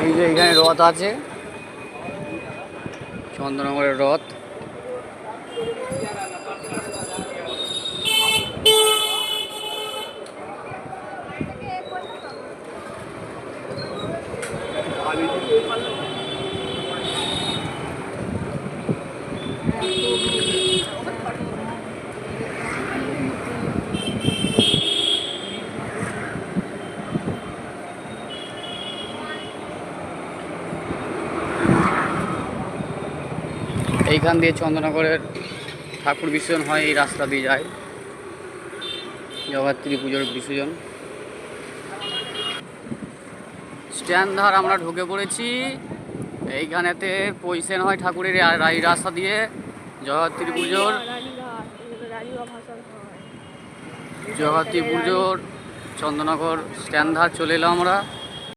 এই যে এখানে রথ আছে, চন্দননগরের রথ। এইখান দিয়ে চন্দননগরের ঠাকুর বিসর্জন হয়, এই রাস্তা দিয়ে যায় জগদ্ধাত্রী পুজোর বিসর্জন। স্ট্যান্ড ধার আমরা ঢুকে পড়েছি। এইখানেতে পয়সেন হয় ঠাকুরের এই রাস্তা দিয়ে জগদ্ধাত্রী পুজোর জগদ্ধাত্রী পুজোর চন্দননগর স্ট্যান্ড ধার চলে এলাম আমরা।